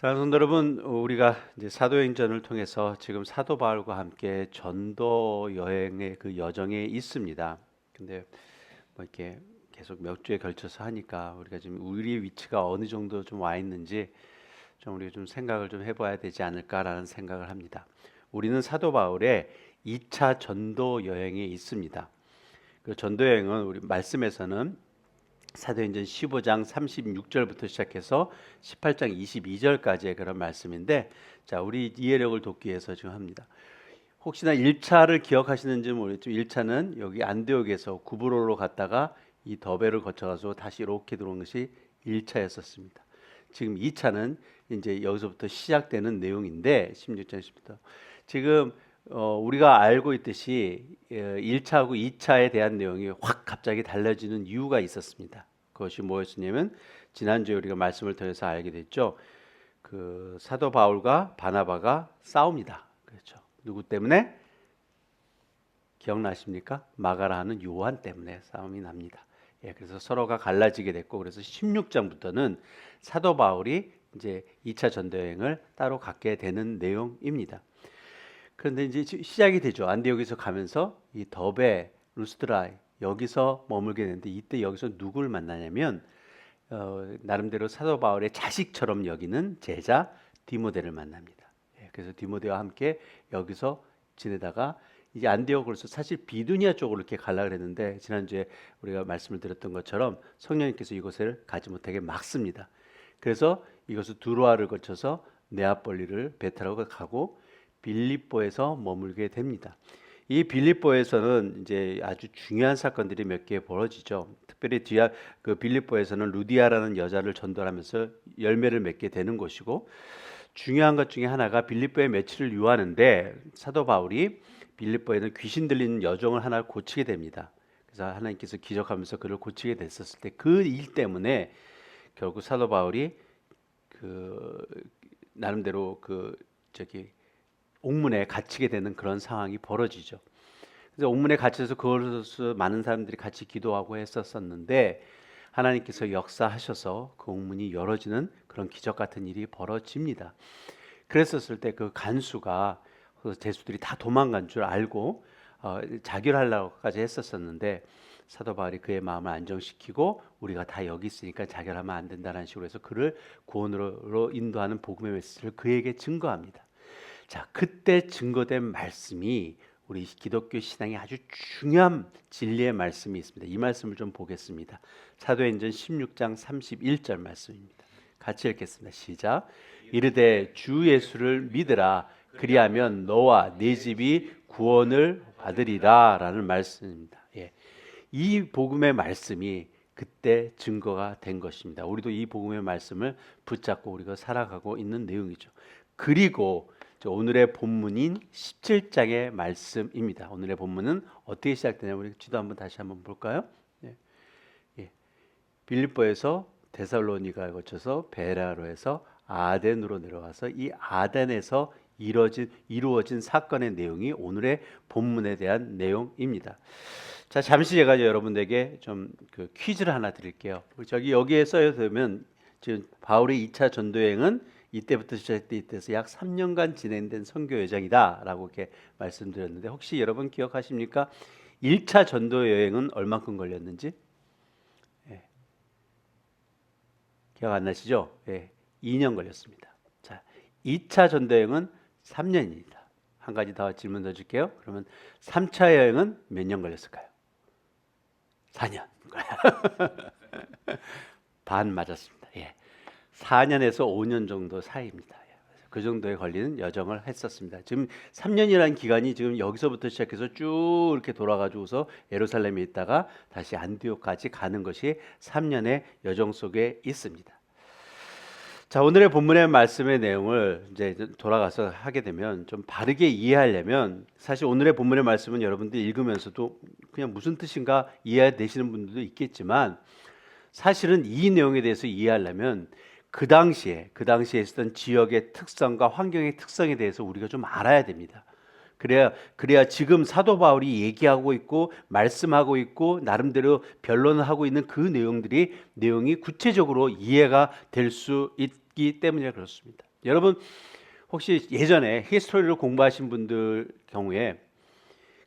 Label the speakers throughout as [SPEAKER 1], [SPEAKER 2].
[SPEAKER 1] 사랑하는 성도 여러분, 우리가 이제 사도행전을 통해서 지금 사도 바울과 함께 전도 여행의 그 여정에 있습니다. 근데 뭐 이렇게 계속 몇 주에 걸쳐서 하니까 우리가 지금 우리의 위치가 어느 정도 좀 와 있는지 좀 우리가 좀 생각을 좀 해봐야 되지 않을까라는 생각을 합니다. 우리는 사도 바울의 2차 전도 여행에 있습니다. 그 전도 여행은 우리 말씀에서는 사도행전 15장 36절부터 시작해서 18장 22절까지의 그런 말씀인데, 자, 우리 이해력을 돕기 위해서 지금 합니다. 혹시나 1차를 기억하시는지 모르겠지만 1차는 여기 안디옥에서 구브로로 갔다가 이 더베를 거쳐가서 다시 이렇게 들어온 것이 1차였었습니다. 지금 2차는 이제 여기서부터 시작되는 내용인데 16장 10부터 지금 우리가 알고 있듯이 1차하고 2차에 대한 내용이 확 갑자기 달라지는 이유가 있었습니다. 그것이 무엇이냐면 지난주에 우리가 말씀을 통해서 알게 됐죠. 그 사도 바울과 바나바가 싸웁니다. 그렇죠. 누구 때문에? 기억나십니까? 마가라 하는 요한 때문에 싸움이 납니다. 그래서 서로가 갈라지게 됐고, 그래서 16장부터는 사도 바울이 이제 2차 전도 여행을 따로 갖게 되는 내용입니다. 그런데 이제 시작이 되죠. 안디옥에서 가면서 이 더베, 루스드라 여기서 머물게 되는데, 이때 여기서 누구를 만나냐면 나름대로 사도 바울의 자식처럼 여기는 제자 디모데를 만납니다. 그래서 디모데와 함께 여기서 지내다가 이제 안디옥으로서 사실 비두니아 쪽으로 이렇게 가려고 그랬는데, 지난주에 우리가 말씀을 드렸던 것처럼 성령님께서 이곳을 가지 못하게 막습니다. 그래서 이것을 두로아를 거쳐서 네아폴리를 베타라고 가고 빌립보에서 머물게 됩니다. 이 빌립보에서는 이제 아주 중요한 사건들이 몇 개 벌어지죠. 특별히 그 빌립보에서는 루디아라는 여자를 전도하면서 열매를 맺게 되는 곳이고, 중요한 것 중에 하나가 빌립보의 매치를 유하는데 사도 바울이 빌립보에는 귀신 들리는 여종을 하나 고치게 됩니다. 그래서 하나님께서 기적하면서 그를 고치게 됐었을 때 그 일 때문에 결국 사도 바울이 그 나름대로 그 옥문에 갇히게 되는 그런 상황이 벌어지죠. 그래서 옥문에 갇혀서 그것을 많은 사람들이 같이 기도하고 했었는데, 하나님께서 역사하셔서 그 옥문이 열어지는 그런 기적 같은 일이 벌어집니다. 그랬었을 때 그 간수가 제수들이 다 도망간 줄 알고 자결하려고까지 했었는데, 사도 바울이 그의 마음을 안정시키고 우리가 다 여기 있으니까 자결하면 안 된다는 식으로 해서 그를 구원으로 인도하는 복음의 메시지를 그에게 증거합니다. 자, 그때 증거된 말씀이 우리 기독교 신앙의 아주 중요한 진리의 말씀이 있습니다. 이 말씀을 좀 보겠습니다. 사도행전 16장 31절 말씀입니다. 같이 읽겠습니다. 시작. 이르되 주 예수를 믿으라. 그리하면 너와 네 집이 구원을 받으리라 라는 말씀입니다. 이 복음의 말씀이 그때 증거가 된 것입니다. 우리도 이 복음의 말씀을 붙잡고 우리가 살아가고 있는 내용이죠. 그리고 오늘의 본문인 17장의 말씀입니다. 오늘의 본문은 어떻게 시작되냐면, 우리 지도 한번 다시 한번 볼까요? 빌립보에서 데살로니가를 거쳐서 베라로에서 아덴으로 내려와서 이 아덴에서 이루어진 사건의 내용이 오늘의 본문에 대한 내용입니다. 자, 잠시 제가 여러분에게 좀 그 퀴즈를 하나 드릴게요. 여기에 써있으면 지금 바울의 2차 전도여행은 이때부터 시작돼 이때서 약 3년간 진행된 선교 여정이다라고 이렇게 말씀드렸는데, 혹시 여러분 기억하십니까? 1차 전도 여행은 얼마큼 걸렸는지? 기억 안 나시죠? 2년 걸렸습니다. 자, 2차 전도 여행은 3년입니다. 한 가지 더 질문 더 줄게요. 그러면 3차 여행은 몇 년 걸렸을까요? 4년. 반 맞았습니다. 4년에서 5년 정도 사이입니다. 그 정도에 걸리는 여정을 했었습니다. 지금 3년이라는 기간이 지금 여기서부터 시작해서 쭉 이렇게 돌아가지고서 예루살렘에 있다가 다시 안디옥까지 가는 것이 3년의 여정 속에 있습니다. 자, 오늘의 본문의 말씀의 내용을 이제 돌아가서 하게 되면 좀 바르게 이해하려면, 사실 오늘의 본문의 말씀은 여러분들이 읽으면서도 그냥 무슨 뜻인가 이해되시는 분들도 있겠지만, 사실은 이 내용에 대해서 이해하려면 그 당시에 있었던 지역의 특성과 환경의 특성에 대해서 우리가 좀 알아야 됩니다. 그래야 지금 사도 바울이 얘기하고 있고 말씀하고 있고 나름대로 변론을 하고 있는 그 내용이 구체적으로 이해가 될 수 있기 때문에 그렇습니다. 여러분 혹시 예전에 히스토리를 공부하신 분들 경우에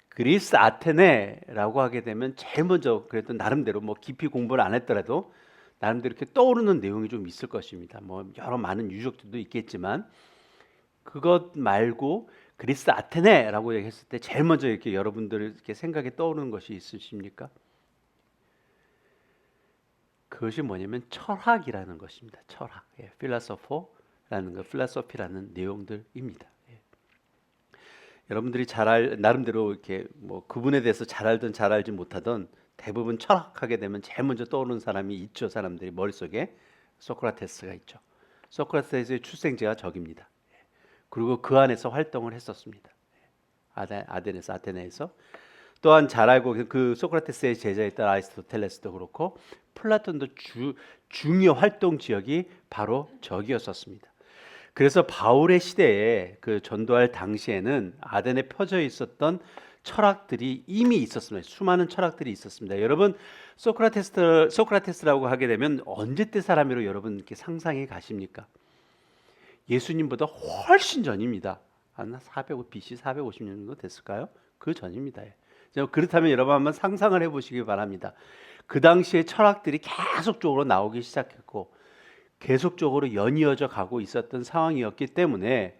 [SPEAKER 1] 그리스 아테네라고 하게 되면 제일 먼저 그래도 나름대로 뭐 깊이 공부를 안 했더라도 나름대로 이렇게 떠오르는 내용이 좀 있을 것입니다. 뭐 여러 많은 유적들도 있겠지만 그것 말고 그리스 아테네라고 얘기했을 때 제일 먼저 이렇게 여러분들 이렇게 생각에 떠오르는 것이 있으십니까? 그것이 뭐냐면 철학이라는 것입니다. 철학, 필라소포라는 거, 필라소피라는 내용들입니다. 여러분들이 나름대로 이렇게 뭐 그분에 대해서 잘 알든 잘 알지 못하던 대부분 철학하게 되면 제일 먼저 떠오르는 사람이 있죠. 사람들이 머릿속에 소크라테스가 있죠. 소크라테스의 출생지가 저깁니다. 그리고 그 안에서 활동을 했었습니다. 아테네에서. 또한 잘 알고 그 소크라테스의 제자였던 아리스토텔레스도 그렇고 플라톤도 중요 활동 지역이 바로 저기였었습니다. 그래서 바울의 시대에 그 전도할 당시에는 아덴에 펴져 있었던 철학들이 이미 있었습니다. 수많은 철학들이 있었습니다. 여러분 소크라테스라고 하게 되면 언제 때 사람으로 여러분 이렇게 상상해 가십니까? 예수님보다 훨씬 전입니다. 한 BC 450년 정도 됐을까요? 그 전입니다. 그렇다면 여러분 한번 상상을 해보시기 바랍니다. 그 당시에 철학들이 계속적으로 나오기 시작했고 계속적으로 연이어져 가고 있었던 상황이었기 때문에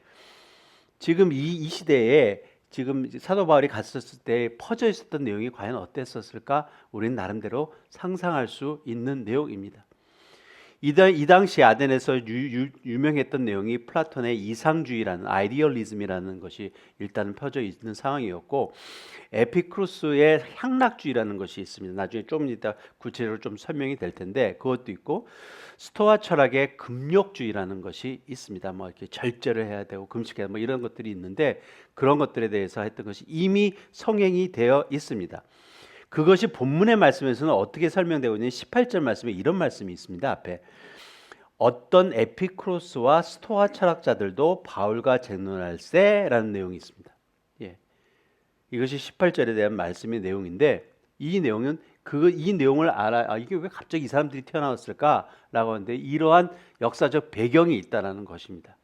[SPEAKER 1] 지금 이 시대에 지금 사도 바울이 갔었을 때 퍼져 있었던 내용이 과연 어땠었을까? 우리는 나름대로 상상할 수 있는 내용입니다. 이 당시 아덴에서 유명했던 내용이 플라톤의 이상주의라는 아이디얼리즘이라는 것이 일단은 펴져 있는 상황이었고 에피쿠로스의 향락주의라는 것이 있습니다. 나중에 좀 이따 구체적으로 좀 설명이 될 텐데 그것도 있고 스토아 철학의 금욕주의라는 것이 있습니다. 뭐 이렇게 절제를 해야 되고 금식해야 뭐 이런 것들이 있는데 그런 것들에 대해서 했던 것이 이미 성행이 되어 있습니다. 그것이 본문의 말씀에서는 어떻게 설명되고 있냐면 18절 말씀에 이런 말씀이 있습니다. 앞에 어떤 에피쿠로스와 스토아 철학자들도 바울과 쟁론할세라는 내용이 있습니다. 이것이 18절에 대한 말씀의 내용인데 이 내용은 이 내용을 알아 이게 왜 갑자기 이 사람들이 튀어나왔을까라고 하는데 이러한 역사적 배경이 있다라는 것입니다.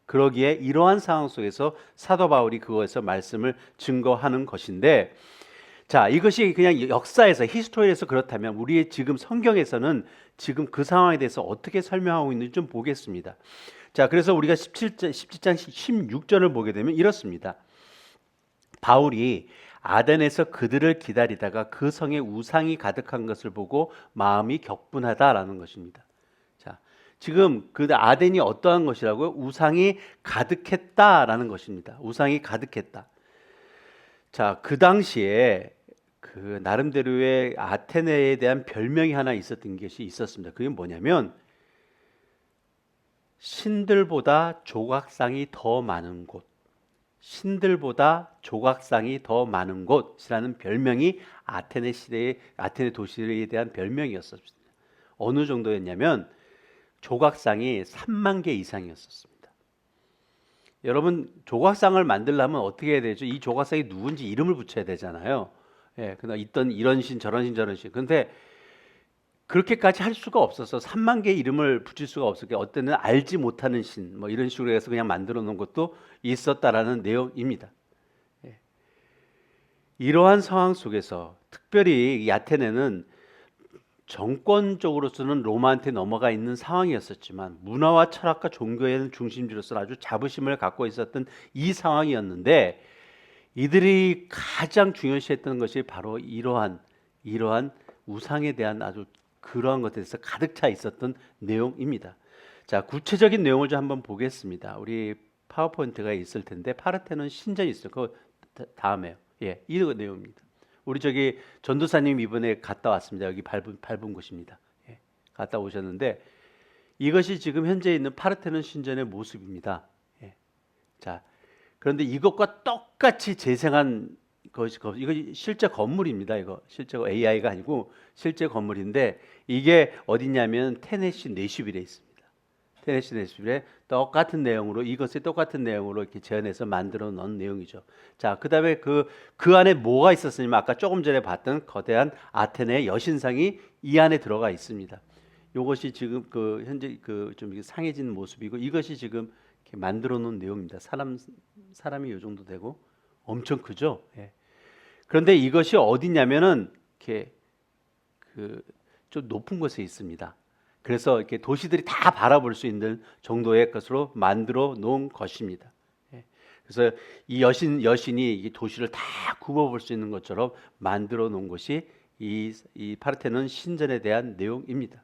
[SPEAKER 1] 그러기에 이러한 상황 속에서 사도 바울이 그것에서 말씀을 증거하는 것인데 자, 이것이 그냥 역사에서 히스토리에서 그렇다면 우리의 지금 성경에서는 지금 그 상황에 대해서 어떻게 설명하고 있는지 좀 보겠습니다. 자, 그래서 우리가 17장 16절을 보게 되면 이렇습니다. 바울이 아덴에서 그들을 기다리다가 그 성에 우상이 가득한 것을 보고 마음이 격분하다라는 것입니다. 자, 지금 그 아덴이 어떠한 것이라고요? 우상이 가득했다라는 것입니다. 우상이 가득했다. 자, 그 당시에 그 나름대로의 아테네에 대한 별명이 하나 있었던 것이 있었습니다. 그게 뭐냐면 신들보다 조각상이 더 많은 곳, 신들보다 조각상이 더 많은 곳이라는 별명이 아테네 시대의 아테네 도시에 대한 별명이었습니다. 어느 정도였냐면 조각상이 3만 개 이상이었습니다. 여러분 조각상을 만들려면 어떻게 해야 되죠? 이 조각상이 누군지 이름을 붙여야 되잖아요. 그러나 있던 이런 신 저런 신 저런 신. 근데 그렇게까지 할 수가 없어서 3만 개의 이름을 붙일 수가 없었고 어때는 알지 못하는 신 뭐 이런 식으로 해서 그냥 만들어 놓은 것도 있었다라는 내용입니다. 이러한 상황 속에서 특별히 이 아테네는 정권적으로서는 로마한테 넘어가 있는 상황이었었지만 문화와 철학과 종교의 중심지로서 아주 자부심을 갖고 있었던 이 상황이었는데 이들이 가장 중요시했던 것이 바로 이러한 우상에 대한 아주 그러한 것에 대해서 가득 차 있었던 내용입니다. 자, 구체적인 내용을 좀 한번 보겠습니다. 우리 파워포인트가 있을 텐데 파르테논 신전이 있어요. 그 다음에요. 이 내용입니다. 우리 저기 전도사님 이번에 갔다 왔습니다. 여기 밟은 곳입니다. 갔다 오셨는데 이것이 지금 현재 있는 파르테논 신전의 모습입니다. 자, 그런데 이것과 똑같이 재생한 것이 이거 실제 건물입니다. 이거 실제 AI가 아니고 실제 건물인데 이게 어디냐면 테네시 내슈빌에 있습니다. 테네시 내슈빌에 똑같은 내용으로 이것을 똑같은 내용으로 이렇게 재현해서 만들어 놓은 내용이죠. 자, 그다음에 그 안에 뭐가 있었냐면 아까 조금 전에 봤던 거대한 아테네의 여신상이 이 안에 들어가 있습니다. 이것이 지금 그 현재 그 좀 상해진 모습이고 이것이 지금 이렇게 만들어 놓은 내용입니다. 사람이 이 정도 되고 엄청 크죠. 예. 그런데 이것이 어디냐면은 이렇게 그 좀 높은 곳에 있습니다. 그래서 이렇게 도시들이 다 바라볼 수 있는 정도의 것으로 만들어 놓은 것입니다. 예. 그래서 이 여신이 이 도시를 다 굽어볼 수 있는 것처럼 만들어 놓은 것이 이 파르테논 신전에 대한 내용입니다.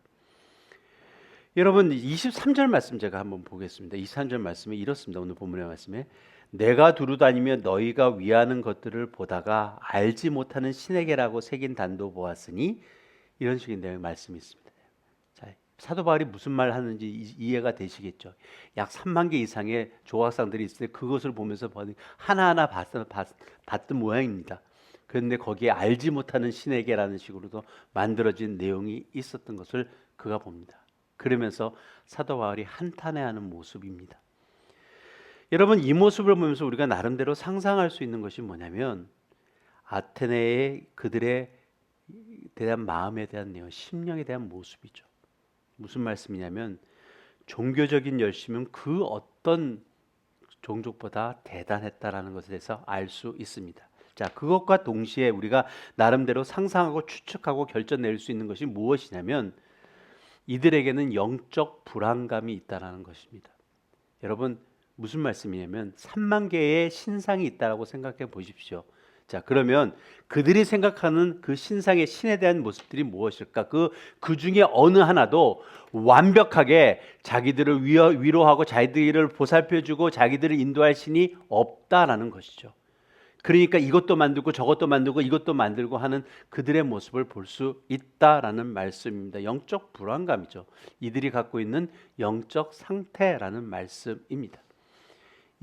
[SPEAKER 1] 여러분 23절 말씀 제가 한번 보겠습니다. 23절 말씀이 이렇습니다. 오늘 본문의 말씀에 내가 두루다니며 너희가 위하는 것들을 보다가 알지 못하는 신에게라고 새긴 단도 보았으니 이런 식의 내용 말씀이 있습니다. 자, 사도 바울이 무슨 말 하는지 이해가 되시겠죠. 약 3만 개 이상의 조각상들이 있을 때 그것을 보면서 하나하나 봤던 모양입니다. 그런데 거기에 알지 못하는 신에게라는 식으로도 만들어진 내용이 있었던 것을 그가 봅니다. 그러면서 사도 바울이 한탄해하는 모습입니다. 여러분 이 모습을 보면서 우리가 나름대로 상상할 수 있는 것이 뭐냐면 아테네의 그들의 대한 마음에 대한 내용, 심령에 대한 모습이죠. 무슨 말씀이냐면 종교적인 열심은 그 어떤 종족보다 대단했다라는 것에 대해서 알 수 있습니다. 자, 그것과 동시에 우리가 나름대로 상상하고 추측하고 결정낼 수 있는 것이 무엇이냐면 이들에게는 영적 불안감이 있다라는 것입니다. 여러분 무슨 말씀이냐면 3만 개의 신상이 있다라고 생각해 보십시오. 자, 그러면 그들이 생각하는 그 신상의 신에 대한 모습들이 무엇일까? 그 중에 어느 하나도 완벽하게 자기들을 위로하고 자기들을 보살펴주고 자기들을 인도할 신이 없다라는 것이죠. 그러니까 이것도 만들고 저것도 만들고 이것도 만들고 하는 그들의 모습을 볼 수 있다라는 말씀입니다. 영적 불안감이죠. 이들이 갖고 있는 영적 상태라는 말씀입니다.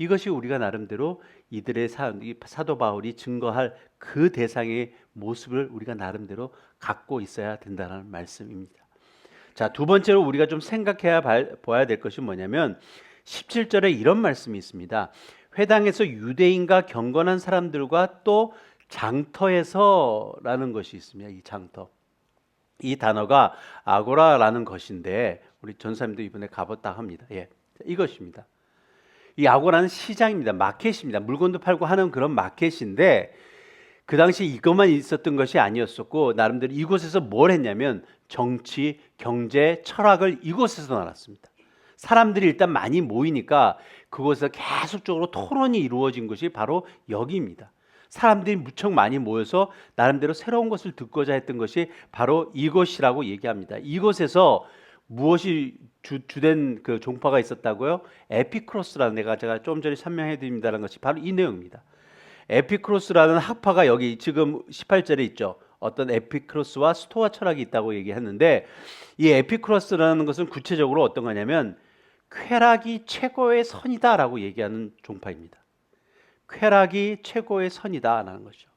[SPEAKER 1] 이것이 우리가 나름대로 이들의 사도 바울이 증거할 그 대상의 모습을 우리가 나름대로 갖고 있어야 된다는 말씀입니다. 자, 두 번째로 우리가 좀 생각해야 봐야 될 것이 뭐냐면 17절에 이런 말씀이 있습니다. 회당에서 유대인과 경건한 사람들과 또 장터에서라는 것이 있습니다. 이 장터. 이 단어가 아고라라는 것인데 우리 전사님도 이번에 가봤다 합니다. 예, 이것입니다. 이 아고라는 시장입니다. 마켓입니다. 물건도 팔고 하는 그런 마켓인데 그 당시 이것만 있었던 것이 아니었었고 나름대로 이곳에서 뭘 했냐면 정치, 경제, 철학을 이곳에서 나눴습니다. 사람들이 일단 많이 모이니까 그곳에서 계속적으로 토론이 이루어진 것이 바로 여기입니다. 사람들이 무척 많이 모여서 나름대로 새로운 것을 듣고자 했던 것이 바로 이곳이라고 얘기합니다. 이곳에서 무엇이 주된 그 종파가 있었다고요? 에피크로스라는 제가 좀 전에 설명해 드립니다라는 것이 바로 이 내용입니다. 에피크로스라는 학파가 여기 지금 18절에 있죠. 어떤 에피크로스와 스토아 철학이 있다고 얘기했는데 이 에피크로스라는 것은 구체적으로 어떤 거냐면 쾌락이 최고의 선이다라고 얘기하는 종파입니다. 쾌락이 최고의 선이다라는 것이죠.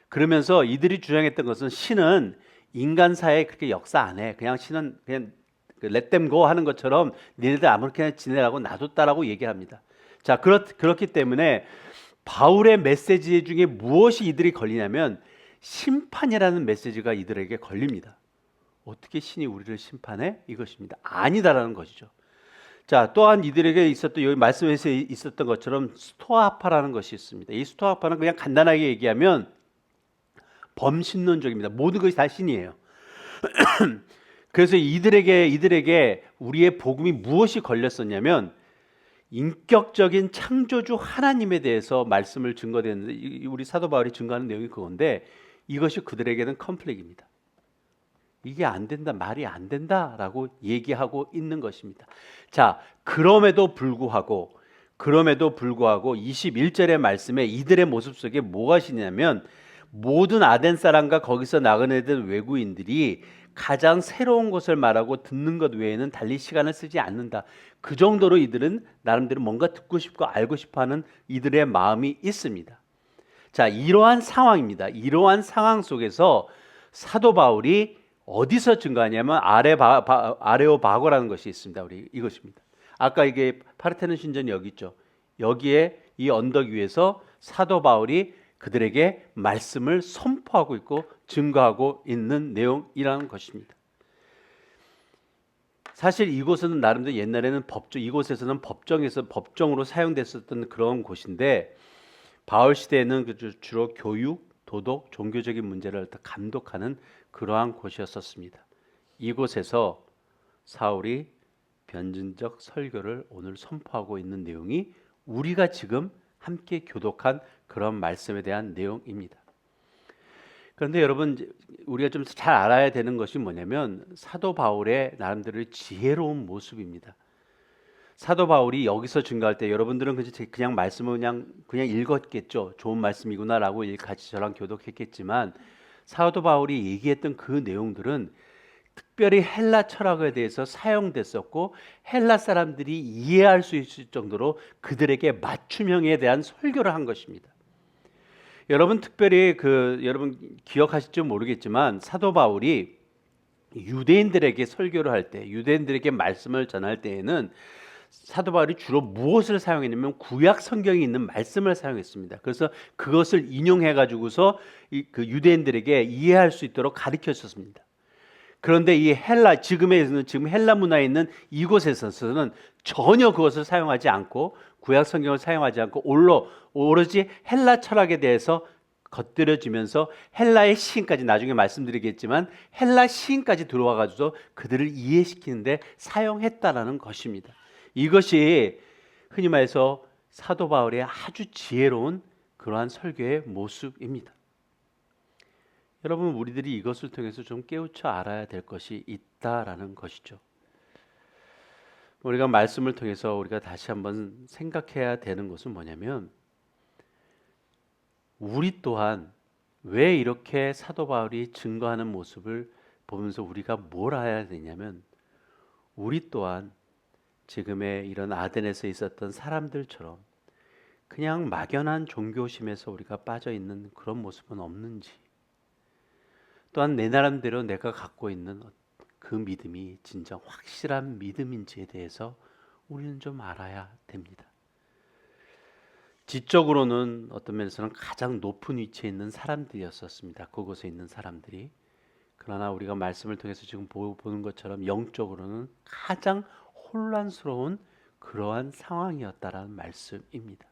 [SPEAKER 1] 그러면서 이들이 주장했던 것은 신은 인간 사회에 그렇게 역사 안 해. 그냥 신은 그냥 let them go 하는 것처럼 니네들 아무렇게나 지내라고 놔뒀다라고 얘기합니다. 자, 그렇기 때문에 바울의 메시지 중에 무엇이 이들이 걸리냐면 심판이라는 메시지가 이들에게 걸립니다. 어떻게 신이 우리를 심판해? 이것입니다. 아니다라는 것이죠. 자, 또한 이들에게 있었던 여기 말씀에서 있었던 것처럼 스토아파라는 것이 있습니다. 이 스토아파는 그냥 간단하게 얘기하면 범신론적입니다. 모든 것이 다 신이에요. 그래서 이들에게 우리의 복음이 무엇이 걸렸었냐면 인격적인 창조주 하나님에 대해서 말씀을 증거되는데 우리 사도 바울이 증거하는 내용이 그건데 이것이 그들에게는 컴플렉입니다. 이게 안 된다, 말이 안 된다라고 얘기하고 있는 것입니다. 자, 그럼에도 불구하고 21절의 말씀에 이들의 모습 속에 뭐가 있냐면 모든 아덴 사람과 거기서 나그네된 외국인들이 가장 새로운 것을 말하고 듣는 것 외에는 달리 시간을 쓰지 않는다. 그 정도로 이들은 나름대로 뭔가 듣고 싶고 알고 싶어하는 이들의 마음이 있습니다. 자, 이러한 상황입니다. 이러한 상황 속에서 사도 바울이 어디서 증거하냐면 아레오바고라는 것이 있습니다. 우리 이것입니다. 아까 이게 파르테논 신전이 여기 있죠. 여기에 이 언덕 위에서 사도 바울이 그들에게 말씀을 선포하고 있고 증거하고 있는 내용이라는 것입니다. 사실 이곳은 나름대로 옛날에는 이곳에서는 법정으로 사용됐었던 그런 곳인데 바울 시대에는 주로 교육, 도덕, 종교적인 문제를 감독하는 그러한 곳이었었습니다. 이곳에서 사울이 변증적 설교를 오늘 선포하고 있는 내용이 우리가 지금 함께 교독한 그런 말씀에 대한 내용입니다. 그런데 여러분, 우리가 좀 잘 알아야 되는 것이 뭐냐면 사도 바울의 나름대로 지혜로운 모습입니다. 사도 바울이 여기서 증거할 때 여러분들은 그냥 말씀을 그냥 읽었겠죠. 좋은 말씀이구나라고 같이 저랑 교독했겠지만 사도 바울이 얘기했던 그 내용들은 특별히 헬라 철학에 대해서 사용됐었고 헬라 사람들이 이해할 수 있을 정도로 그들에게 맞춤형에 대한 설교를 한 것입니다. 여러분 특별히 여러분 기억하실지 모르겠지만 사도 바울이 유대인들에게 설교를 할 때, 유대인들에게 말씀을 전할 때에는 사도 바울이 주로 무엇을 사용했냐면 구약 성경에 있는 말씀을 사용했습니다. 그래서 그것을 인용해 가지고서 그 유대인들에게 이해할 수 있도록 가르쳐 줬습니다. 그런데 이 지금 헬라 문화에 있는 이곳에서는 전혀 그것을 사용하지 않고 구약 성경을 사용하지 않고 오로지 헬라 철학에 대해서 겉들여지면서 헬라의 시인까지 나중에 말씀드리겠지만 헬라 시인까지 들어와 가지고 그들을 이해시키는데 사용했다라는 것입니다. 이것이 흔히 말해서 사도 바울의 아주 지혜로운 그러한 설교의 모습입니다. 여러분, 우리들이 이것을 통해서 좀 깨우쳐 알아야 될 것이 있다라는 것이죠. 우리가 말씀을 통해서 우리가 다시 한번 생각해야 되는 것은 뭐냐면 우리 또한 왜 이렇게 사도 바울이 증거하는 모습을 보면서 우리가 뭘 알아야 되냐면 우리 또한 지금의 이런 아덴에서 있었던 사람들처럼 그냥 막연한 종교심에서 우리가 빠져 있는 그런 모습은 없는지, 또한 내 나름대로 내가 갖고 있는 그 믿음이 진정 확실한 믿음인지에 대해서 우리는 좀 알아야 됩니다. 지적으로는 어떤 면에서는 가장 높은 위치에 있는 사람들이었었습니다. 그곳에 있는 사람들이. 그러나 우리가 말씀을 통해서 지금 보는 것처럼 영적으로는 가장 혼란스러운 그러한 상황이었다라는 말씀입니다.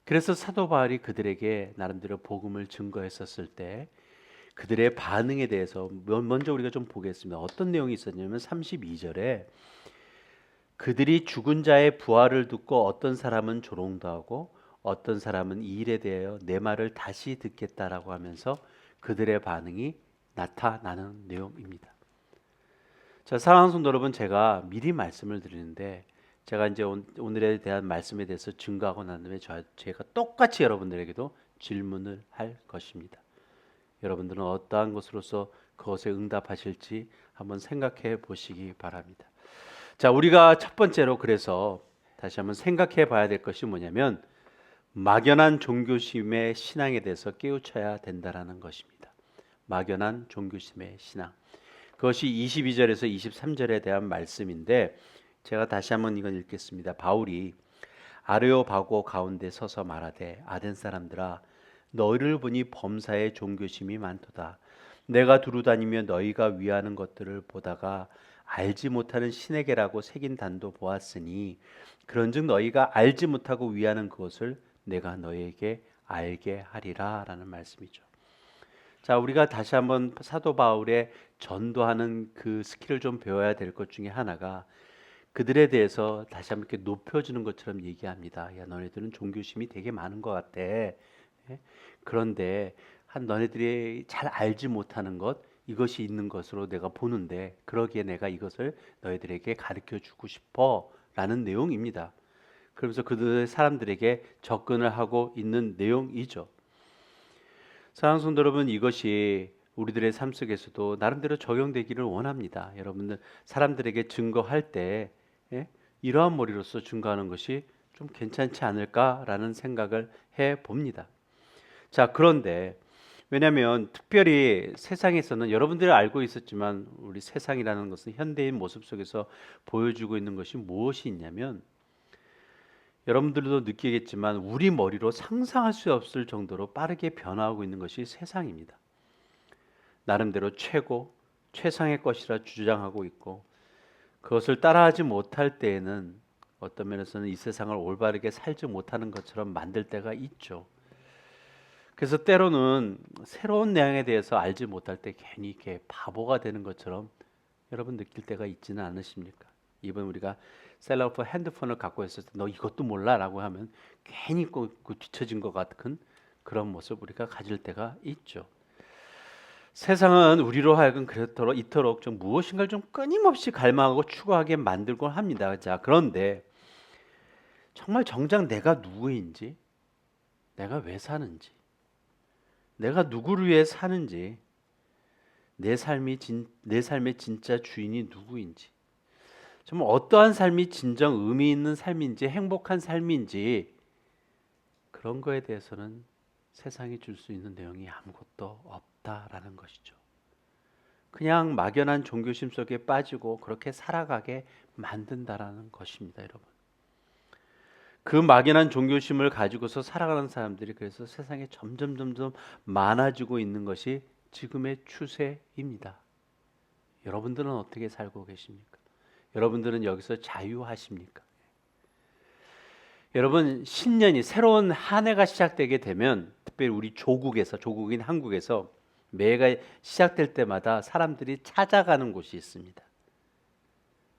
[SPEAKER 1] 그래서 사도 바울이 그들에게 나름대로 복음을 증거했었을 때 그들의 반응에 대해서 먼저 우리가 좀 보겠습니다. 어떤 내용이 있었냐면 32절에 그들이 죽은 자의 부활을 듣고 어떤 사람은 조롱도 하고 어떤 사람은 이 일에 대하여 내 말을 다시 듣겠다라고 하면서 그들의 반응이 나타나는 내용입니다. 자, 사랑하는 성도 여러분, 제가 미리 말씀을 드리는데 제가 이제 오늘에 대한 말씀에 대해서 증거하고 난 다음에 제가 똑같이 여러분들에게도 질문을 할 것입니다. 여러분들은 어떠한 것으로서 그것에 응답하실지 한번 생각해 보시기 바랍니다. 자, 우리가 첫 번째로 그래서 다시 한번 생각해 봐야 될 것이 뭐냐면 막연한 종교심의 신앙에 대해서 깨우쳐야 된다라는 것입니다. 막연한 종교심의 신앙. 그것이 22절에서 23절에 대한 말씀인데 제가 다시 한번 이건 읽겠습니다. 바울이 아레오바고 가운데 서서 말하되 아덴 사람들아 너희를 보니 범사에 종교심이 많도다. 내가 두루다니며 너희가 위하는 것들을 보다가 알지 못하는 신에게라고 새긴 단도 보았으니 그런즉 너희가 알지 못하고 위하는 그것을 내가 너희에게 알게 하리라 라는 말씀이죠. 자, 우리가 다시 한번 사도 바울의 전도하는 그 스킬을 좀 배워야 될 것 중에 하나가 그들에 대해서 다시 한번 이렇게 높여주는 것처럼 얘기합니다. 야, 너네들은 종교심이 되게 많은 것 같아. 그런데 너네들이 잘 알지 못하는 것, 이것이 있는 것으로 내가 보는데 그러기에 내가 이것을 너희들에게 가르쳐 주고 싶어 라는 내용입니다. 그러면서 그들 사람들에게 접근을 하고 있는 내용이죠. 사랑하는 성도 여러분, 이것이 우리들의 삶 속에서도 나름대로 적용되기를 원합니다. 여러분들 사람들에게 증거할 때 이러한 머리로서 증거하는 것이 좀 괜찮지 않을까라는 생각을 해 봅니다. 자, 그런데 왜냐하면 특별히 세상에서는 여러분들이 알고 있었지만 우리 세상이라는 것은 현대인 모습 속에서 보여주고 있는 것이 무엇이 있냐면 여러분들도 느끼겠지만 우리 머리로 상상할 수 없을 정도로 빠르게 변화하고 있는 것이 세상입니다. 나름대로 최고, 최상의 것이라 주장하고 있고 그것을 따라하지 못할 때에는 어떤 면에서는 이 세상을 올바르게 살지 못하는 것처럼 만들 때가 있죠. 그래서 때로는 새로운 내용에 대해서 알지 못할 때 괜히 이렇게 바보가 되는 것처럼 여러분 느낄 때가 있지는 않으십니까? 이번 우리가 셀러프 핸드폰을 갖고 있을 때 너 이것도 몰라? 라고 하면 괜히 그 뒤처진 것 같은 그런 모습 우리가 가질 때가 있죠. 세상은 우리로 하여금 이토록 좀 무엇인가를 좀 끊임없이 갈망하고 추구하게 만들곤 합니다. 자, 그런데 정말 정작 내가 누구인지, 내가 왜 사는지, 내가 누구를 위해 사는지, 내 삶의 진짜 주인이 누구인지, 정말 어떠한 삶이 진정 의미 있는 삶인지 행복한 삶인지 그런 거에 대해서는 세상이 줄 수 있는 내용이 아무것도 없다라는 것이죠. 그냥 막연한 종교심 속에 빠지고 그렇게 살아가게 만든다라는 것입니다, 여러분. 그 막연한 종교심을 가지고서 살아가는 사람들이 그래서 세상에 점점 많아지고 있는 것이 지금의 추세입니다. 여러분들은 어떻게 살고 계십니까? 여러분들은 여기서 자유하십니까? 여러분, 신년이 새로운 한 해가 시작되게 되면 특별히 우리 조국인 한국에서 매해가 시작될 때마다 사람들이 찾아가는 곳이 있습니다.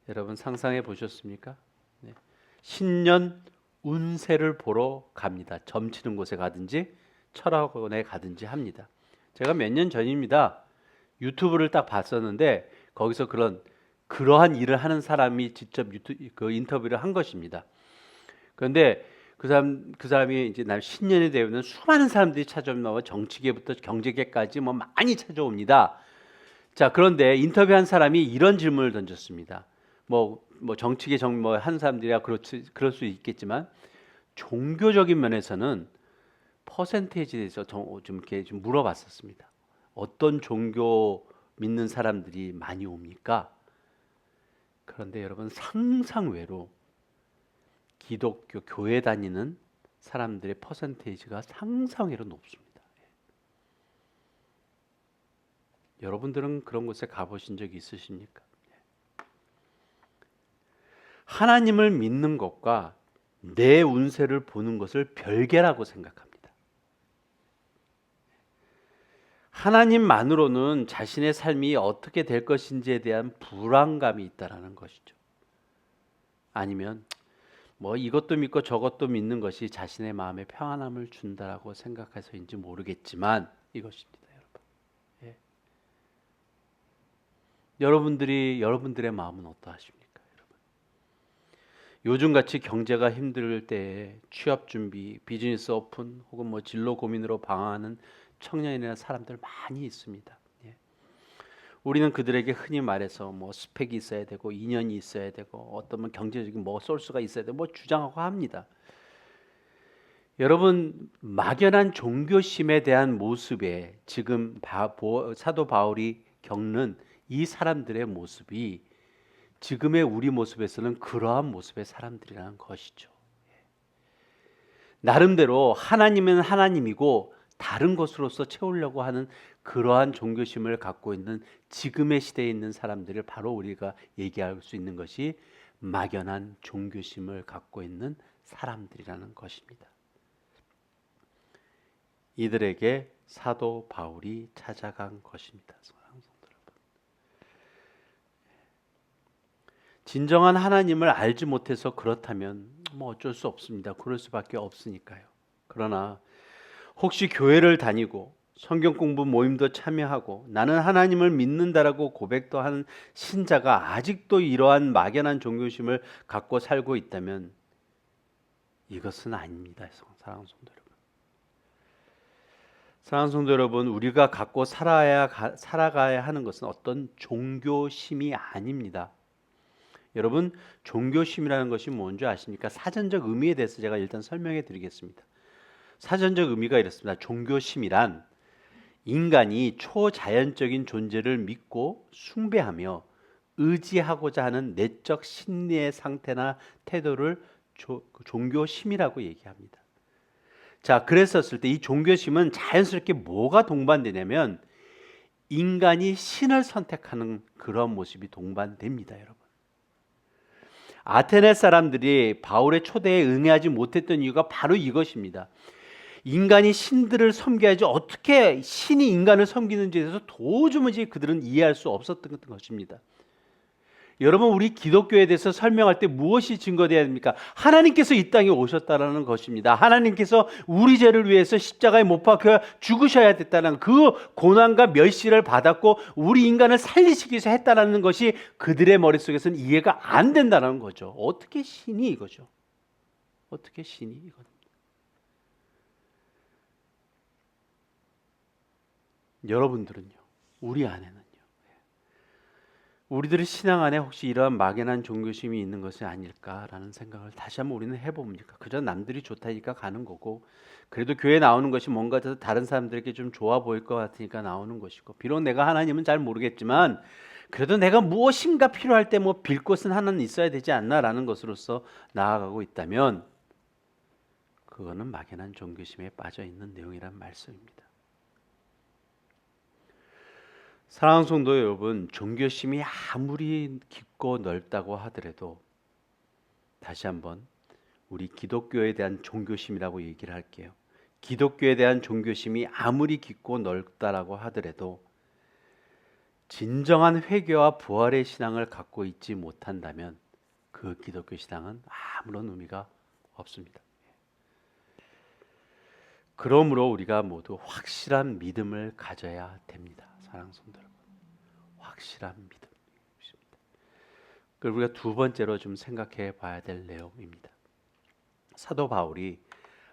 [SPEAKER 1] 여러분 상상해 보셨습니까? 네. 신년 운세를 보러 갑니다. 점치는 곳에 가든지 철학원에 가든지 합니다. 제가 몇 년 전입니다. 유튜브를 딱 봤었는데 거기서 그러한 일을 하는 사람이 직접 그 인터뷰를 한 것입니다. 그런데 그 사람이 이제 신년이 되면 수많은 사람들이 찾아오면 정치계부터 경제계까지 뭐 많이 찾아옵니다. 자, 그런데 인터뷰한 사람이 이런 질문을 던졌습니다. 뭐 정치계 한 사람들이야 그럴 수 있겠지만 종교적인 면에서는 퍼센테이지에 대해서 좀 이렇게 좀 물어봤었습니다. 어떤 종교 믿는 사람들이 많이 옵니까? 그런데 여러분 상상외로 기독교 교회 다니는 사람들의 퍼센테이지가 상상외로 높습니다. 여러분들은 그런 곳에 가보신 적이 있으십니까? 하나님을 믿는 것과 내 운세를 보는 것을 별개라고 생각합니다. 하나님만으로는 자신의 삶이 어떻게 될 것인지에 대한 불안감이 있다라는 것이죠. 아니면 이것도 믿고 저것도 믿는 것이 자신의 마음에 평안함을 준다라고 생각해서인지 모르겠지만 이것입니다, 여러분. 예. 여러분들의 마음은 어떠하십니까, 여러분? 요즘같이 경제가 힘들 때에 취업 준비, 비즈니스 오픈 혹은 진로 고민으로 방황하는 청년이나 사람들 많이 있습니다. 예. 우리는 그들에게 흔히 말해서 스펙이 있어야 되고 인연이 있어야 되고 어떤 경제적인 소스가 있어야 되고 주장하고 합니다. 여러분 막연한 종교심에 대한 모습에 지금 사도 바울이 겪는 이 사람들의 모습이 지금의 우리 모습에서는 그러한 모습의 사람들이라는 것이죠. 나름대로 하나님은 하나님이고 다른 것으로서 채우려고 하는 그러한 종교심을 갖고 있는 지금의 시대에 있는 사람들을 바로 우리가 얘기할 수 있는 것이 막연한 종교심을 갖고 있는 사람들이라는 것입니다. 이들에게 사도 바울이 찾아간 것입니다. 진정한 하나님을 알지 못해서 그렇다면 어쩔 수 없습니다. 그럴 수밖에 없으니까요. 그러나 혹시 교회를 다니고 성경 공부 모임도 참여하고 나는 하나님을 믿는다라고 고백도 하는 신자가 아직도 이러한 막연한 종교심을 갖고 살고 있다면 이것은 아닙니다. 사랑하는 성도 여러분. 사랑하는 성도 여러분, 우리가 갖고 살아가야 하는 것은 어떤 종교심이 아닙니다. 여러분, 종교심이라는 것이 뭔지 아십니까? 사전적 의미에 대해서 제가 일단 설명해 드리겠습니다. 사전적 의미가 이렇습니다. 종교심이란 인간이 초자연적인 존재를 믿고 숭배하며 의지하고자 하는 내적 심리의 상태나 태도를 종교심이라고 얘기합니다. 자, 그랬었을 때 이 종교심은 자연스럽게 뭐가 동반되냐면 인간이 신을 선택하는 그런 모습이 동반됩니다, 여러분. 아테네 사람들이 바울의 초대에 응하지 못했던 이유가 바로 이것입니다. 인간이 신들을 섬겨야지 어떻게 신이 인간을 섬기는지에 대해서 도무지 그들은 이해할 수 없었던 것입니다. 여러분, 우리 기독교에 대해서 설명할 때 무엇이 증거되어야 됩니까? 하나님께서 이 땅에 오셨다라는 것입니다. 하나님께서 우리 죄를 위해서 십자가에 못 박혀 죽으셔야 됐다는 그 고난과 멸시를 받았고 우리 인간을 살리시기 위해서 했다라는 것이 그들의 머릿속에서는 이해가 안 된다는 거죠. 어떻게 신이 이거죠? 어떻게 신이 이거? 여러분들은요, 우리 안에는요, 우리들의 신앙 안에 혹시 이러한 막연한 종교심이 있는 것이 아닐까라는 생각을 다시 한번 우리는 해봅니까? 그저 남들이 좋다니까 가는 거고, 그래도 교회 나오는 것이 뭔가 다른 사람들에게 좀 좋아 보일 것 같으니까 나오는 것이고, 비록 내가 하나님은 잘 모르겠지만 그래도 내가 무엇인가 필요할 때 뭐 빌 곳은 하나는 있어야 되지 않나라는 것으로서 나아가고 있다면 그거는 막연한 종교심에 빠져 있는 내용이란 말씀입니다. 사랑하는 성도 여러분, 종교심이 아무리 깊고 넓다고 하더라도 다시 한번 우리 기독교에 대한 종교심이라고 얘기를 할게요. 기독교에 대한 종교심이 아무리 깊고 넓다라고 하더라도 진정한 회개와 부활의 신앙을 갖고 있지 못한다면 그 기독교 신앙은 아무런 의미가 없습니다. 그러므로 우리가 모두 확실한 믿음을 가져야 됩니다. 사랑하는 성도 여러분, 확실한 믿음입니다. 그걸 우리가 두 번째로 좀 생각해 봐야 될 내용입니다. 사도 바울이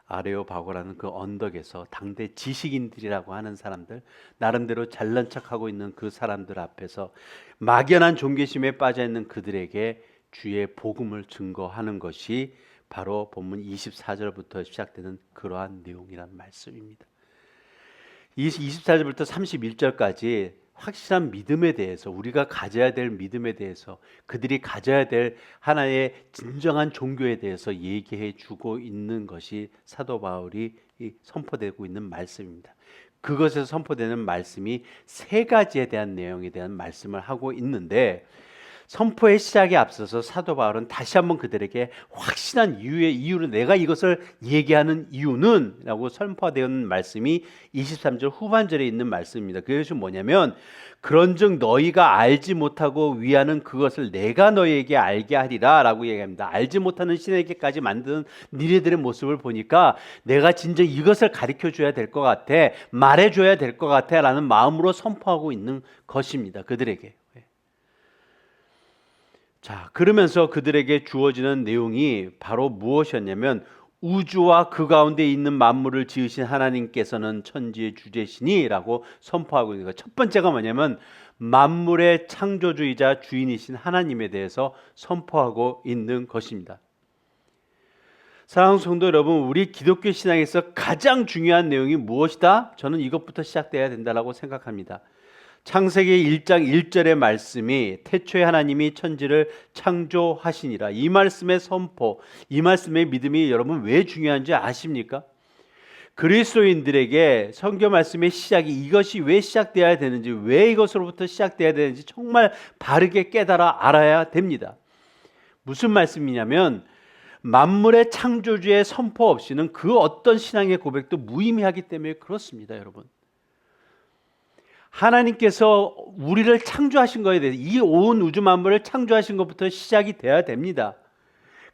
[SPEAKER 1] 아레오바고라는 그 언덕에서 당대 지식인들이라고 하는 사람들, 나름대로 잘난 척하고 있는 그 사람들 앞에서 막연한 종교심에 빠져 있는 그들에게 주의 복음을 증거하는 것이 바로 본문 24절부터 시작되는 그러한 내용이란 말씀입니다. 24절부터 31절까지 확실한 믿음에 대해서, 우리가 가져야 될 믿음에 대해서, 그들이 가져야 될 하나의 진정한 종교에 대해서 얘기해 주고 있는 것이 사도 바울이 선포되고 있는 말씀입니다. 그것에서 선포되는 말씀이 세 가지에 대한 내용에 대한 말씀을 하고 있는데, 선포의 시작에 앞서서 사도 바울은 다시 한번 그들에게 확실한 이유를, 내가 이것을 얘기하는 이유는 라고 선포되어 있는 말씀이 23절 후반절에 있는 말씀입니다. 그것이 뭐냐면, 그런즉 너희가 알지 못하고 위하는 그것을 내가 너희에게 알게 하리라 라고 얘기합니다. 알지 못하는 신에게까지 만드는 니네들의 모습을 보니까 내가 진정 이것을 가르쳐 줘야 될 것 같아, 말해 줘야 될 것 같아 라는 마음으로 선포하고 있는 것입니다. 그들에게. 자, 그러면서 그들에게 주어지는 내용이 바로 무엇이었냐면, 우주와 그 가운데 있는 만물을 지으신 하나님께서는 천지의 주제시니라고 선포하고 있는 것. 첫 번째가 뭐냐면 만물의 창조주이자 주인이신 하나님에 대해서 선포하고 있는 것입니다. 사랑하는 성도 여러분, 우리 기독교 신앙에서 가장 중요한 내용이 무엇이다? 저는 이것부터 시작돼야 된다고 생각합니다. 창세기 1장 1절의 말씀이 태초에 하나님이 천지를 창조하시니라, 이 말씀의 선포, 이 말씀의 믿음이 여러분 왜 중요한지 아십니까? 그리스도인들에게 성경 말씀의 시작이 이것이 왜 시작되어야 되는지, 왜 이것으로부터 시작되어야 되는지 정말 바르게 깨달아 알아야 됩니다. 무슨 말씀이냐면, 만물의 창조주의 선포 없이는 그 어떤 신앙의 고백도 무의미하기 때문에 그렇습니다. 여러분, 하나님께서 우리를 창조하신 것에 대해서, 이 온 우주 만물을 창조하신 것부터 시작이 돼야 됩니다.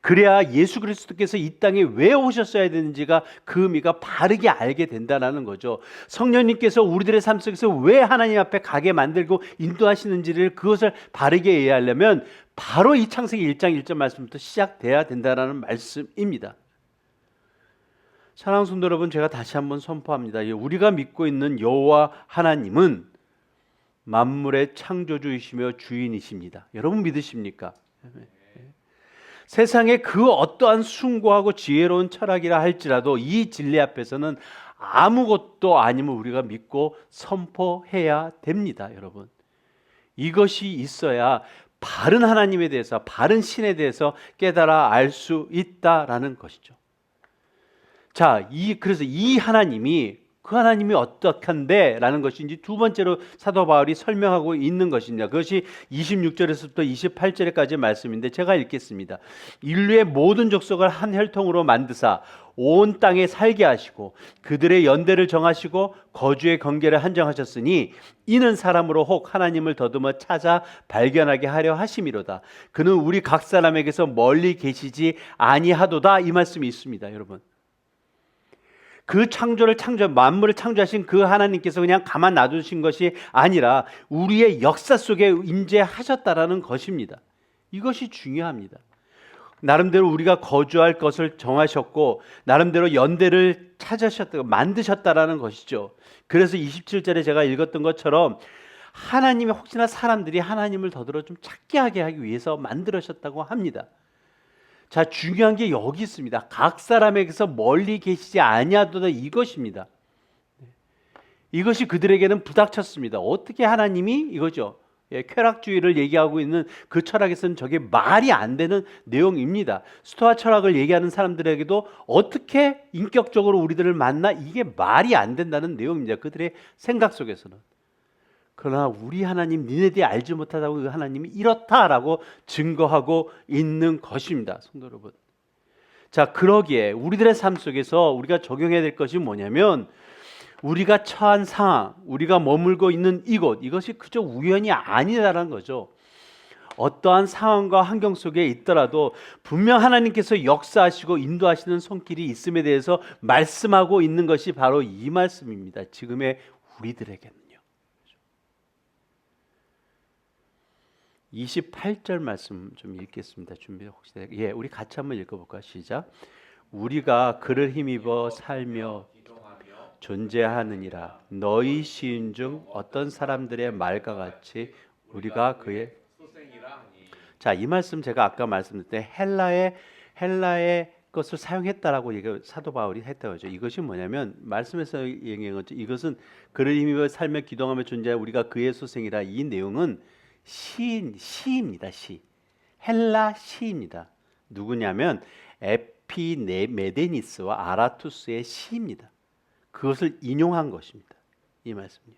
[SPEAKER 1] 그래야 예수 그리스도께서 이 땅에 왜 오셨어야 되는지가 그 의미가 바르게 알게 된다는 거죠. 성령님께서 우리들의 삶 속에서 왜 하나님 앞에 가게 만들고 인도하시는지를, 그것을 바르게 이해하려면 바로 이 창세기 1장 1절 말씀부터 시작돼야 된다는 말씀입니다. 사랑하는 성도 여러분, 제가 다시 한번 선포합니다. 우리가 믿고 있는 여호와 하나님은 만물의 창조주이시며 주인이십니다. 여러분 믿으십니까? 세상의 그 어떠한 숭고하고 지혜로운 철학이라 할지라도 이 진리 앞에서는 아무것도 아님을 우리가 믿고 선포해야 됩니다. 여러분, 이것이 있어야 바른 하나님에 대해서, 바른 신에 대해서 깨달아 알 수 있다라는 것이죠. 자, 그래서 이 하나님이 그 하나님이 어떡한데? 라는 것인지 두 번째로 사도 바울이 설명하고 있는 것입니다. 그것이 26절에서부터 28절까지의 말씀인데 제가 읽겠습니다. 인류의 모든 족속을 한 혈통으로 만드사 온 땅에 살게 하시고 그들의 연대를 정하시고 거주의 경계를 한정하셨으니 이는 사람으로 혹 하나님을 더듬어 찾아 발견하게 하려 하심이로다. 그는 우리 각 사람에게서 멀리 계시지 아니하도다. 이 말씀이 있습니다. 여러분, 그 만물을 창조하신 그 하나님께서 그냥 가만 놔두신 것이 아니라 우리의 역사 속에 임재하셨다라는 것입니다. 이것이 중요합니다. 나름대로 우리가 거주할 것을 정하셨고 나름대로 연대를 찾으셨다고 만드셨다라는 것이죠. 그래서 27절에 제가 읽었던 것처럼 하나님이 혹시나 사람들이 하나님을 더불어 좀 찾게 하기 위해서 만들으셨다고 합니다. 자, 중요한 게 여기 있습니다. 각 사람에게서 멀리 계시지 아니하도다, 이것입니다. 이것이 그들에게는 부닥쳤습니다. 어떻게 하나님이 이거죠. 쾌락주의를 얘기하고 있는 그 철학에서는 저게 말이 안 되는 내용입니다. 스토아 철학을 얘기하는 사람들에게도 어떻게 인격적으로 우리들을 만나, 이게 말이 안 된다는 내용입니다. 그들의 생각 속에서는. 그러나 우리 하나님, 니네들이 알지 못하다고 그 하나님이 이렇다라고 증거하고 있는 것입니다. 성도 여러분, 자, 그러기에 우리들의 삶 속에서 우리가 적용해야 될 것이 뭐냐면, 우리가 처한 상황, 우리가 머물고 있는 이곳, 이것이 그저 우연이 아니다라는 거죠. 어떠한 상황과 환경 속에 있더라도 분명 하나님께서 역사하시고 인도하시는 손길이 있음에 대해서 말씀하고 있는 것이 바로 이 말씀입니다. 지금의 우리들에게는요. 28절 말씀 좀 읽겠습니다. 준비 혹시 우리 같이 한번 읽어볼까요? 시작. 우리가 그를 힘입어 살며 존재하느니라. 너희 시인 중 어떤 사람들의 말과 같이 우리가 그의 소생이라. 자, 이 말씀 제가 아까 말씀드릴 때 헬라의 것을 사용했다라고 사도 바울이 했다고 하죠. 이것이 뭐냐면 말씀에서 얘기한 거죠. 이것은 그를 힘입어 살며 기동하며 존재하 우리가 그의 소생이라. 이 내용은 시입니다. 시. 헬라 시입니다. 누구냐면 에피메데니스와 아라투스의 시입니다. 그것을 인용한 것입니다. 이 말씀이요.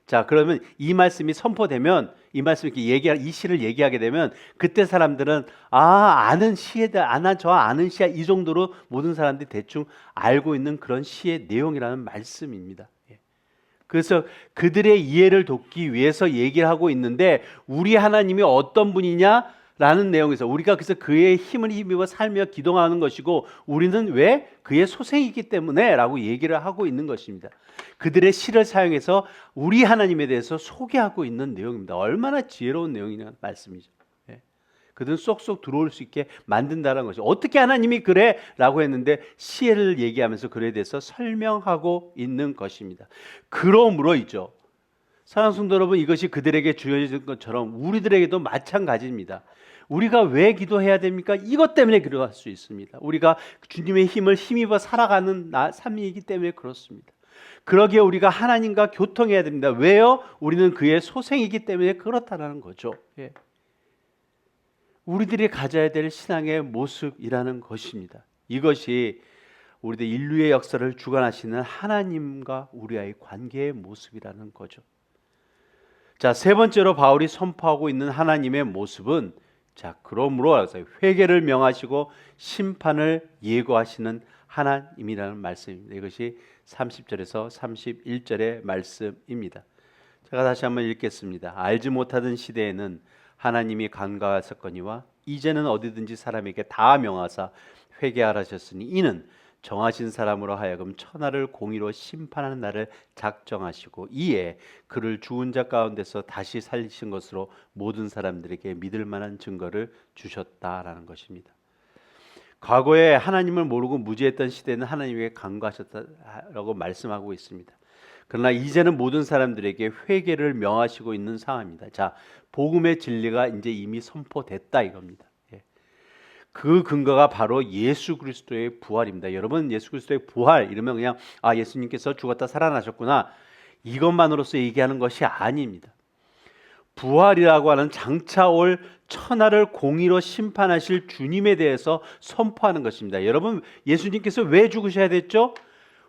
[SPEAKER 1] 자, 그러면 이 말씀이 선포되면, 이 말씀 이 시를 얘기하게 되면 그때 사람들은 아는 시에 저 아는 시야, 이 정도로 모든 사람들이 대충 알고 있는 그런 시의 내용이라는 말씀입니다. 그래서 그들의 이해를 돕기 위해서 얘기를 하고 있는데, 우리 하나님이 어떤 분이냐? 라는 내용에서 우리가 그래서 그의 힘을 힘입어 살며 기동하는 것이고, 우리는 왜? 그의 소생이기 때문에 라고 얘기를 하고 있는 것입니다. 그들의 시를 사용해서 우리 하나님에 대해서 소개하고 있는 내용입니다. 얼마나 지혜로운 내용이냐는 말씀이죠. 그들은 쏙쏙 들어올 수 있게 만든다는 것이, 어떻게 하나님이 그래? 라고 했는데 시를 얘기하면서 그에 대해서 설명하고 있는 것입니다. 그러므로이죠. 사랑하는 성도 여러분, 이것이 그들에게 주어진 것처럼 우리들에게도 마찬가지입니다. 우리가 왜 기도해야 됩니까? 이것 때문에 기도할 수 있습니다. 우리가 주님의 힘을 힘입어 살아가는 삶이기 때문에 그렇습니다. 그러기에 우리가 하나님과 교통해야 됩니다. 왜요? 우리는 그의 소생이기 때문에 그렇다는 거죠. 우리들이 가져야 될 신앙의 모습이라는 것입니다. 이것이 우리들 인류의 역사를 주관하시는 하나님과 우리와의 관계의 모습이라는 거죠. 자, 세 번째로 바울이 선포하고 있는 하나님의 모습은, 자, 그러므로 회개를 명하시고 심판을 예고하시는 하나님이라는 말씀입니다. 이것이 30절에서 31절의 말씀입니다. 제가 다시 한번 읽겠습니다. 알지 못하던 시대에는 하나님이 간과하셨거니와 이제는 어디든지 사람에게 다 명하사 회개하라 하셨으니 이는 정하신 사람으로 하여금 천하를 공의로 심판하는 날을 작정하시고 이에 그를 죽은 자 가운데서 다시 살리신 것으로 모든 사람들에게 믿을 만한 증거를 주셨다라는 것입니다. 과거에 하나님을 모르고 무지했던 시대는 하나님에게 간과하셨다라고 말씀하고 있습니다. 그러나 이제는 모든 사람들에게 회개를 명하시고 있는 상황입니다. 자, 복음의 진리가 이제 이미 선포됐다 이겁니다. 그 근거가 바로 예수 그리스도의 부활입니다. 여러분, 예수 그리스도의 부활 이러면 그냥 예수님께서 죽었다 살아나셨구나, 이것만으로서 얘기하는 것이 아닙니다. 부활이라고 하는 장차 올 천하를 공의로 심판하실 주님에 대해서 선포하는 것입니다. 여러분, 예수님께서 왜 죽으셔야 됐죠?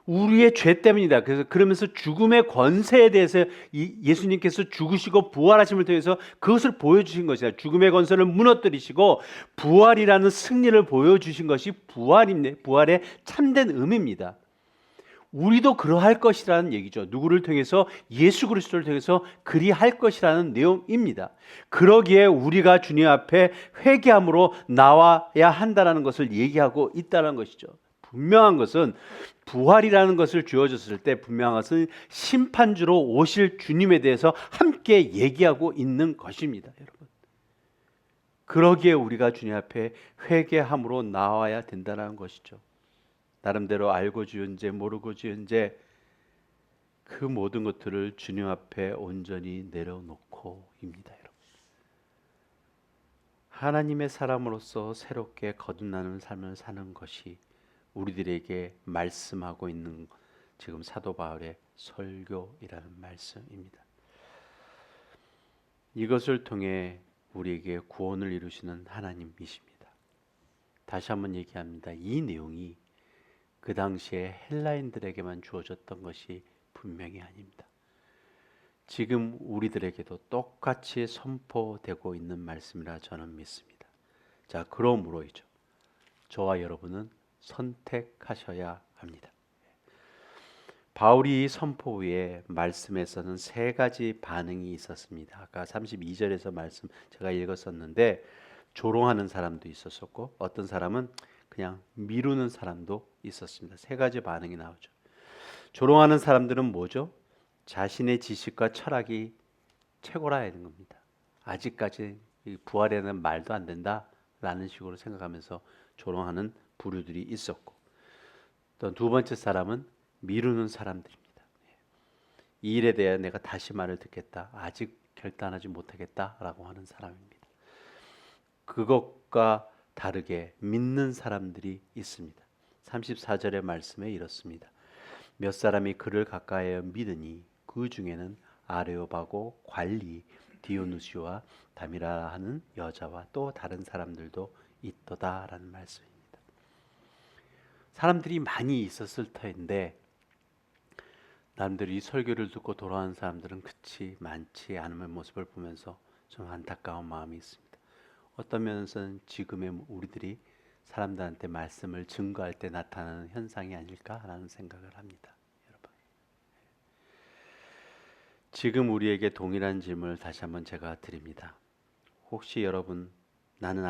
[SPEAKER 1] 우리의 죄 때문이다. 그래서 그러면서 죽음의 권세에 대해서 예수님께서 죽으시고 부활하심을 통해서 그것을 보여주신 것이다. 죽음의 권세를 무너뜨리시고 부활이라는 승리를 보여주신 것이 부활입니다. 부활의 참된 의미입니다. 우리도 그러할 것이라는 얘기죠. 누구를 통해서? 예수 그리스도를 통해서 그리할 것이라는 내용입니다. 그러기에 우리가 주님 앞에 회개함으로 나와야 한다는 것을 얘기하고 있다는 것이죠. 분명한 것은 부활이라는 것을 주어졌을 때 분명한 것은 심판주로 오실 주님에 대해서 함께 얘기하고 있는 것입니다. 여러분, 그러기에 우리가 주님 앞에 회개함으로 나와야 된다는 것이죠. 나름대로 알고 지은 죄 모르고 지은 죄 그 모든 것들을 주님 앞에 온전히 내려놓고입니다. 여러분, 하나님의 사람으로서 새롭게 거듭나는 삶을 사는 것이 우리들에게 말씀하고 있는 지금 사도 바울의 설교이라는 말씀입니다. 이것을 통해 우리에게 구원을 이루시는 하나님이십니다. 다시 한번 얘기합니다. 이 내용이 그 당시에 헬라인들에게만 주어졌던 것이 분명히 아닙니다. 지금 우리들에게도 똑같이 선포되고 있는 말씀이라 저는 믿습니다. 자, 그러므로이죠. 저와 여러분은 선택하셔야 합니다. 바울이 선포 후에 말씀에서는 세 가지 반응이 있었습니다. 아까 32절에서 말씀 제가 읽었었는데 조롱하는 사람도 있었었고 어떤 사람은 그냥 미루는 사람도 있었습니다. 세 가지 반응이 나오죠. 조롱하는 사람들은 뭐죠? 자신의 지식과 철학이 최고라는 겁니다. 아직까지 부활에는 말도 안 된다라는 식으로 생각하면서 조롱하는 부류들이 있었고, 또 두 번째 사람은 미루는 사람들입니다. 이 일에 대해 내가 다시 말을 듣겠다, 아직 결단하지 못하겠다라고 하는 사람입니다. 그것과 다르게 믿는 사람들이 있습니다. 34절의 말씀에 이렇습니다. 몇 사람이 그를 가까이하여 믿으니 그 중에는 아레오바고 관리 디오누시와 다미라 하는 여자와 또 다른 사람들도 있도다라는 말씀입니다. 사람들이 많이 있었을 터인데 남들이 설교를 듣고 돌아온 사람들은 그치 많지 않은 모습을 보면서 좀 안타까운 마음이 있습니다. 어떤 면에서는 지금의 우리들이 사람들한테 말씀을 증거할 때 나타나는 현상이 아닐까라는 생각을 합니다. 여러분, 지금 우리에게 동일한 질문을 다시 한번 제가 드립니다. 혹시 여러분, 나는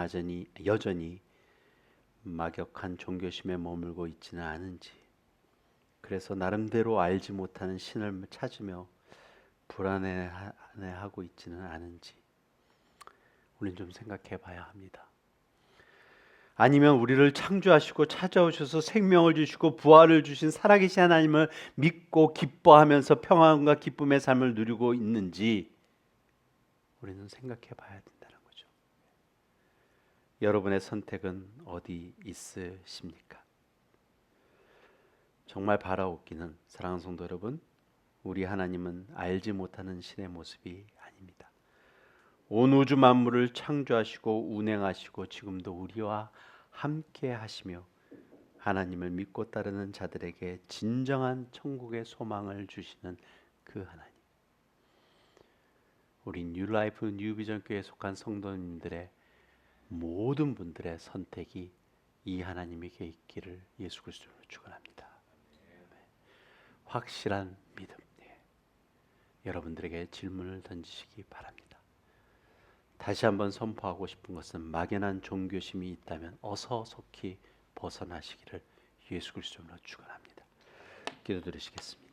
[SPEAKER 1] 여전히 막역한 종교심에 머물고 있지는 않은지, 그래서 나름대로 알지 못하는 신을 찾으며 불안해하고 있지는 않은지 우리는 좀 생각해 봐야 합니다. 아니면 우리를 창조하시고 찾아오셔서 생명을 주시고 부활을 주신 살아계신 하나님을 믿고 기뻐하면서 평안과 기쁨의 삶을 누리고 있는지 우리는 생각해 봐야 된다는 거죠. 여러분의 선택은 어디 있으십니까? 정말 바라옵기는, 사랑하는 성도 여러분, 우리 하나님은 알지 못하는 신의 모습이 아닙니다. 온 우주 만물을 창조하시고 운행하시고 지금도 우리와 함께 하시며 하나님을 믿고 따르는 자들에게 진정한 천국의 소망을 주시는 그 하나님. 우리 뉴라이프 뉴비전 교회에 속한 성도님들의 모든 분들의 선택이 이 하나님에게 있기를 예수 그리스도로 축원합니다. 확실한 믿음. 여러분들에게 질문을 던지시기 바랍니다. 다시 한번 선포하고 싶은 것은 막연한 종교심이 있다면 어서 속히 벗어나시기를 예수 그리스도로 축원합니다. 기도드리시겠습니다.